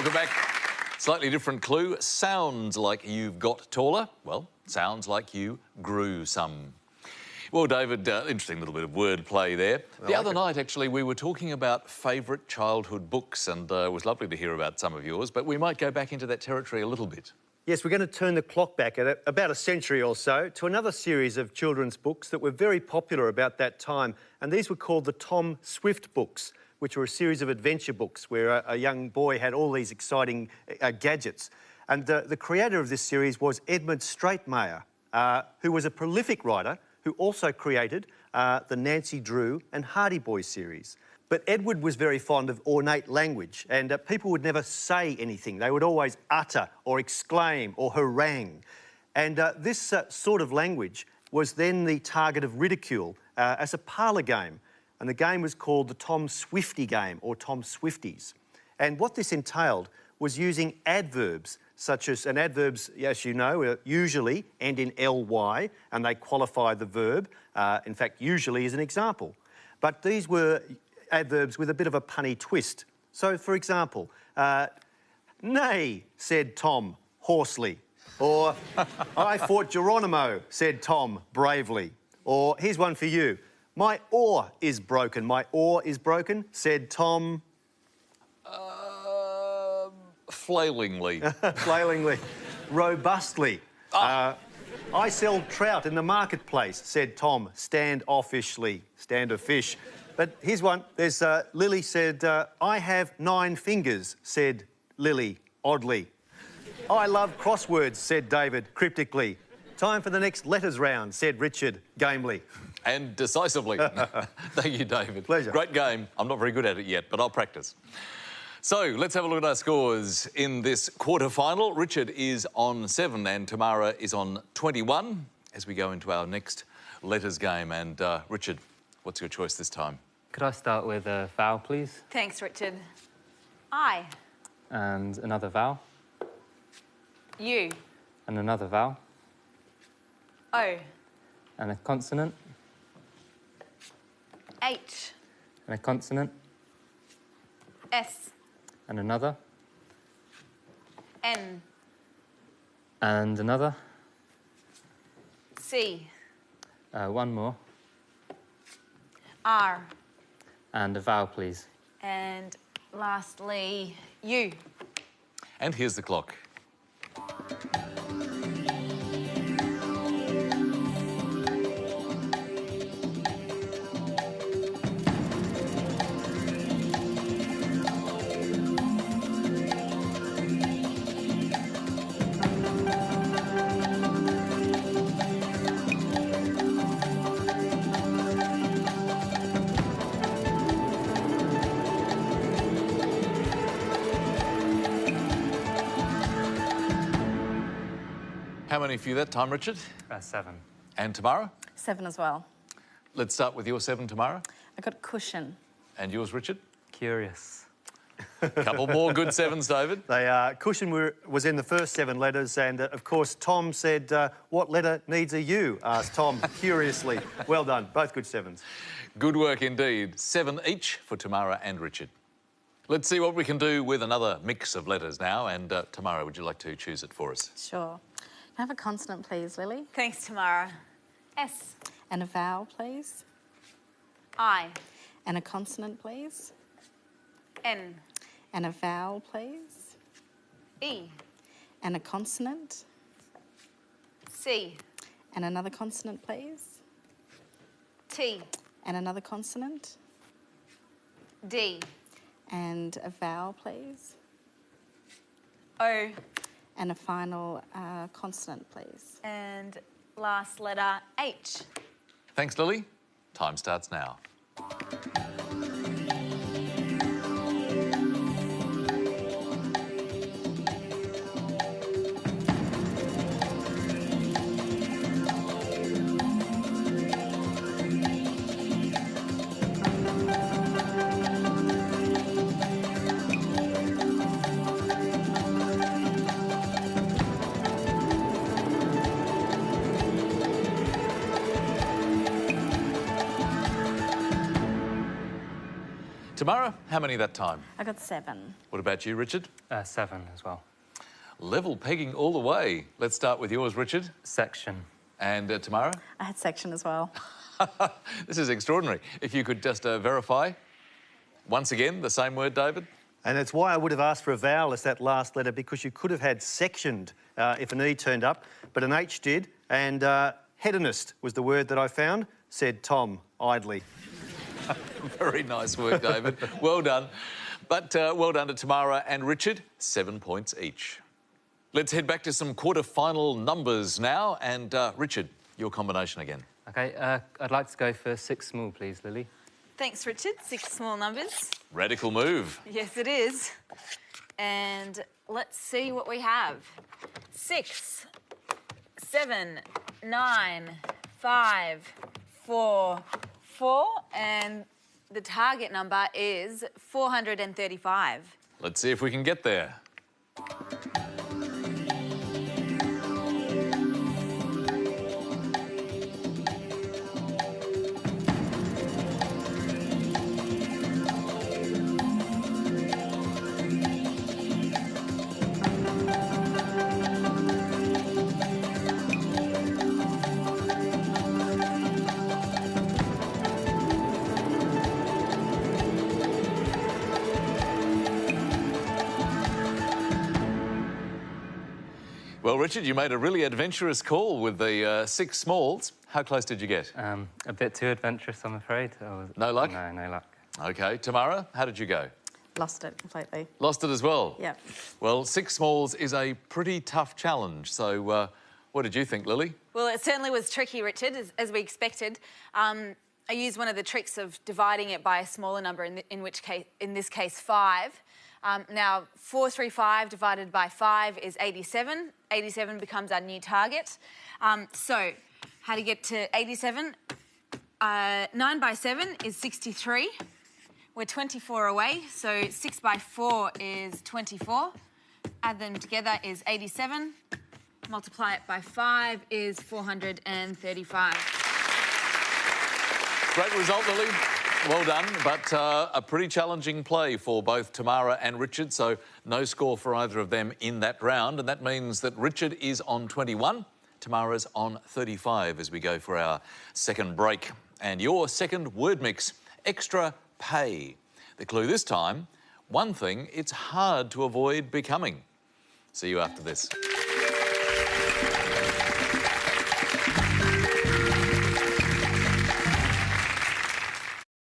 Welcome back. Slightly different clue. Sounds like you've got taller. Well, sounds like you grew some. Well, David, interesting little bit of wordplay there. The other night, actually, we were talking about favourite childhood books, and it was lovely to hear about some of yours, but we might go back into that territory a little bit. Yes, we're going to turn the clock back at about a century or so to another series of children's books that were very popular about that time, and these were called the Tom Swift books, which were a series of adventure books where a young boy had all these exciting gadgets. And the creator of this series was Edmund Straightmayer, who was a prolific writer who also created the Nancy Drew and Hardy Boys series. But Edward was very fond of ornate language, and people would never say anything. They would always utter or exclaim or harangue. And this sort of language was then the target of ridicule as a parlour game. And the game was called the Tom Swiftie game, or Tom Swifties. And what this entailed was using adverbs, such as, and adverbs, as you know, usually end in ly, and they qualify the verb. In fact, usually is an example. But these were adverbs with a bit of a punny twist. So, for example, nay, said Tom hoarsely. Or, I fought Geronimo, said Tom bravely. Or, here's one for you. My oar is broken. My oar is broken, said Tom... Flailingly. Flailingly. Robustly. I sell trout in the marketplace, said Tom standoffishly. Standoffish. But here's one. There's Lily said, I have 9 fingers, said Lily oddly. I love crosswords, said David cryptically. Time for the next letters round, said Richard gamely. And decisively. Thank you, David. Pleasure. Great game. I'm not very good at it yet, but I'll practice. So, let's have a look at our scores in this quarter-final. Richard is on 7 and Tamara is on 21 as we go into our next letters game. And, Richard, what's your choice this time? Could I start with a vowel, please? Thanks, Richard. I. And another vowel. U. And another vowel. O. And a consonant. H. And a consonant. S. And another. N. And another. C. One more. R. And a vowel, please. And lastly, U. And here's the clock. How many for you that time, Richard? 7. And Tamara? 7 as well. Let's start with your 7, Tamara. I got cushion. And yours, Richard? Curious. Couple more good 7s, David. Cushion was in the first 7 letters, and of course Tom said, what letter needs a U? Asked Tom curiously. Well done, both good 7s. Good work indeed. 7 each for Tamara and Richard. Let's see what we can do with another mix of letters now, and Tamara, would you like to choose it for us? Sure. Can I have a consonant, please, Lily? Thanks, Tamara. S. And a vowel, please. I. And a consonant, please. N. And a vowel, please. E. And a consonant. C. And another consonant, please. T. And another consonant. D. And a vowel, please. O. And a final consonant, please. And last letter, H. Thanks, Lily. Time starts now. Tamara, how many that time? I got 7. What about you, Richard? 7 as well. Level pegging all the way. Let's start with yours, Richard. Section. And Tamara? I had section as well. This is extraordinary. If you could just verify. Once again, the same word, David? And it's why I would have asked for a vowel as that last letter, because you could have had sectioned if an E turned up, but an H did. And hedonist was the word that I found, said Tom idly. Very nice work, David. Well done. But well done to Tamara and Richard. 7 points each. Let's head back to some quarter-final numbers now. And Richard, your combination again. OK, I'd like to go for 6 small, please, Lily. Thanks, Richard. 6 small numbers. Radical move. Yes, it is. And let's see what we have. 6, 7, 9, 5, 4, 4, and the target number is 435. Let's see if we can get there. Well, Richard, you made a really adventurous call with the 6 smalls. How close did you get? A bit too adventurous, I'm afraid. No luck? No, no luck. OK. Tamara, how did you go? Lost it completely. Lost it as well? Yep. Well, 6 smalls is a pretty tough challenge. So what did you think, Lily? Well, it certainly was tricky, Richard, as we expected. I used one of the tricks of dividing it by a smaller number, in this case 5. Now, 435 divided by 5 is 87. 87 becomes our new target. So, how to get to 87? 9 by 7 is 63. We're 24 away, so 6 by 4 is 24. Add them together is 87. Multiply it by 5 is 435. Great result, Lily. Well done, but a pretty challenging play for both Tamara and Richard, so no score for either of them in that round, and that means that Richard is on 21, Tamara's on 35 as we go for our second break. And your second word mix, extra pay. The clue this time, one thing it's hard to avoid becoming. See you after this.